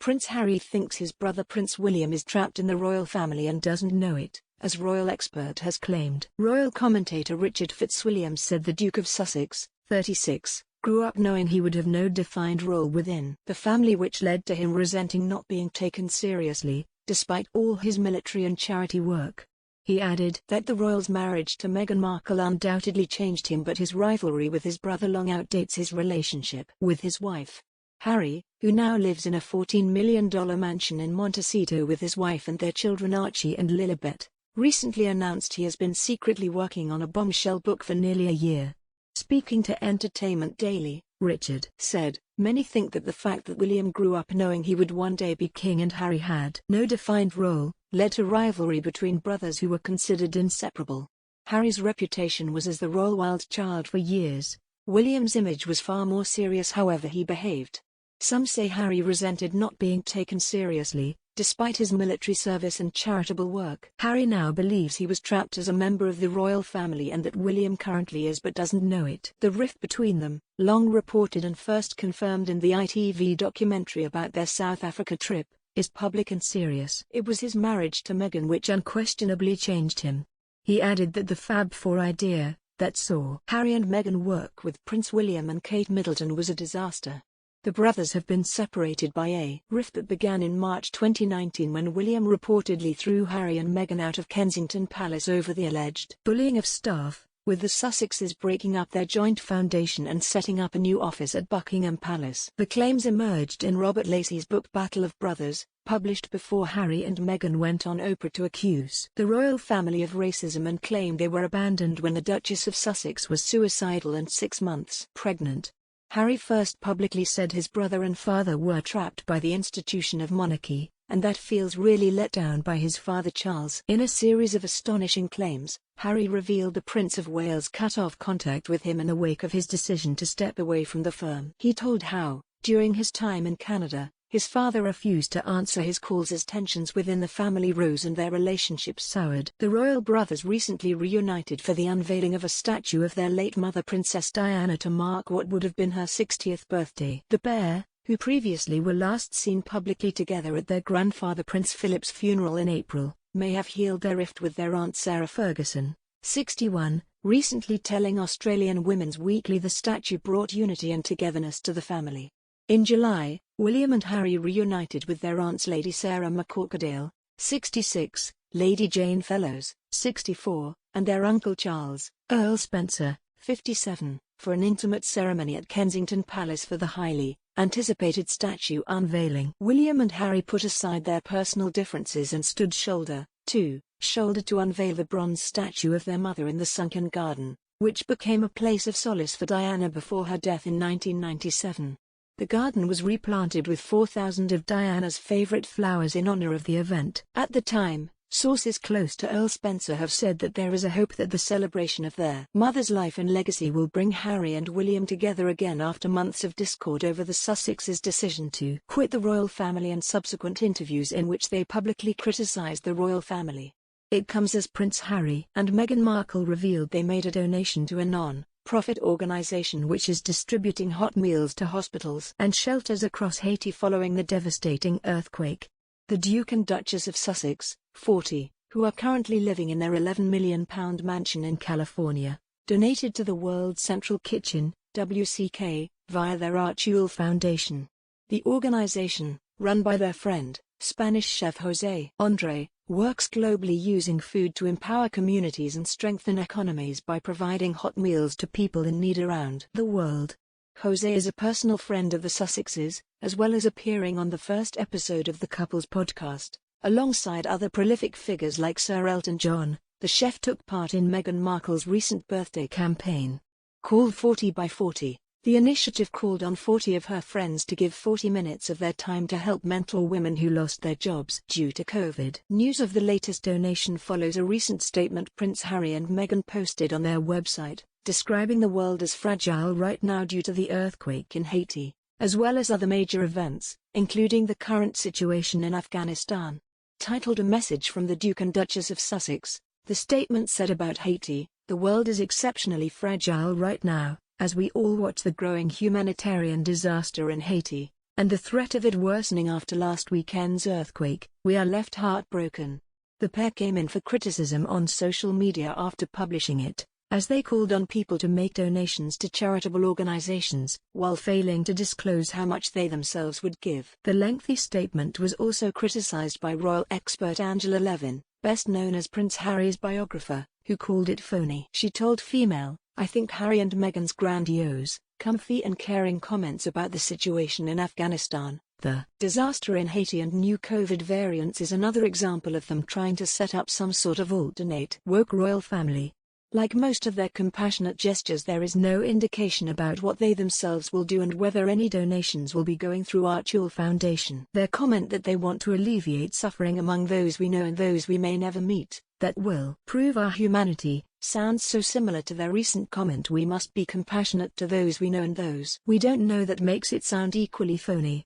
Prince Harry thinks his brother Prince William is trapped in the royal family and doesn't know it, as royal expert has claimed. Royal commentator Richard Fitzwilliams said the Duke of Sussex, 36, grew up knowing he would have no defined role within the family, which led to him resenting not being taken seriously, despite all his military and charity work. He added that the royal's marriage to Meghan Markle undoubtedly changed him, but his rivalry with his brother long outdates his relationship with his wife. Harry, who now lives in a $14 million mansion in Montecito with his wife and their children Archie and Lilibet, recently announced he has been secretly working on a bombshell book for nearly a year. Speaking to Entertainment Daily, Richard said, "Many think that the fact that William grew up knowing he would one day be king and Harry had no defined role, led to rivalry between brothers who were considered inseparable. Harry's reputation was as the royal wild child for years. William's image was far more serious however he behaved. Some say Harry resented not being taken seriously, despite his military service and charitable work. Harry now believes he was trapped as a member of the royal family and that William currently is but doesn't know it. The rift between them, long reported and first confirmed in the ITV documentary about their South Africa trip, is public and serious. It was his marriage to Meghan which unquestionably changed him." He added that the Fab Four idea, that saw Harry and Meghan work with Prince William and Kate Middleton, was a disaster. The brothers have been separated by a rift that began in March 2019 when William reportedly threw Harry and Meghan out of Kensington Palace over the alleged bullying of staff, with the Sussexes breaking up their joint foundation and setting up a new office at Buckingham Palace. The claims emerged in Robert Lacey's book Battle of Brothers, published before Harry and Meghan went on Oprah to accuse the royal family of racism and claim they were abandoned when the Duchess of Sussex was suicidal and 6 months pregnant. Harry first publicly said his brother and father were trapped by the institution of monarchy, and that feels really let down by his father Charles. In a series of astonishing claims, Harry revealed the Prince of Wales cut off contact with him in the wake of his decision to step away from the firm. He told how, during his time in Canada, his father refused to answer his calls as tensions within the family rose and their relationship soured. The royal brothers recently reunited for the unveiling of a statue of their late mother Princess Diana to mark what would have been her 60th birthday. The pair, who previously were last seen publicly together at their grandfather Prince Philip's funeral in April, may have healed their rift with their aunt Sarah Ferguson, 61, recently telling Australian Women's Weekly the statue brought unity and togetherness to the family. In July, William and Harry reunited with their aunts Lady Sarah McCorquodale, 66, Lady Jane Fellows, 64, and their uncle Charles, Earl Spencer, 57, for an intimate ceremony at Kensington Palace for the highly anticipated statue unveiling. William and Harry put aside their personal differences and stood shoulder to shoulder to unveil the bronze statue of their mother in the sunken garden, which became a place of solace for Diana before her death in 1997. The garden was replanted with 4,000 of Diana's favorite flowers in honor of the event. At the time, sources close to Earl Spencer have said that there is a hope that the celebration of their mother's life and legacy will bring Harry and William together again after months of discord over the Sussexes' decision to quit the royal family and subsequent interviews in which they publicly criticized the royal family. It comes as Prince Harry and Meghan Markle revealed they made a donation to a non-profit organization which is distributing hot meals to hospitals and shelters across Haiti following the devastating earthquake. The Duke and Duchess of Sussex, 40, who are currently living in their £11 million mansion in California, donated to the World Central Kitchen, WCK, via their Archule Foundation. The organization, run by their friend, Spanish chef José André, works globally using food to empower communities and strengthen economies by providing hot meals to people in need around the world. José is a personal friend of the Sussexes, as well as appearing on the first episode of the couple's podcast. Alongside other prolific figures like Sir Elton John, the chef took part in Meghan Markle's recent birthday campaign, called 40 by 40. The initiative called on 40 of her friends to give 40 minutes of their time to help mentor women who lost their jobs due to COVID. News of the latest donation follows a recent statement Prince Harry and Meghan posted on their website, describing the world as fragile right now due to the earthquake in Haiti, as well as other major events, including the current situation in Afghanistan. Titled A Message from the Duke and Duchess of Sussex, the statement said about Haiti, "The world is exceptionally fragile right now, as we all watch the growing humanitarian disaster in Haiti. and the threat of it worsening after last weekend's earthquake. We are left heartbroken. The pair came in for criticism on social media after publishing it, as they called on people to make donations to charitable organizations, while failing to disclose how much they themselves would give. The lengthy statement was also criticized by royal expert Angela Levin, best known as Prince Harry's biographer, who called it phony. She told Female, "I think Harry and Meghan's grandiose, comfy and caring comments about the situation in Afghanistan, the disaster in Haiti and new COVID variants is another example of them trying to set up some sort of alternate woke royal family. Like most of their compassionate gestures, there is no indication about what they themselves will do and whether any donations will be going through Archewell Foundation. Their comment that they want to alleviate suffering among those we know and those we may never meet, that will prove our humanity, sounds so similar to their recent comment, we must be compassionate to those we know and those we don't know, that makes it sound equally phony."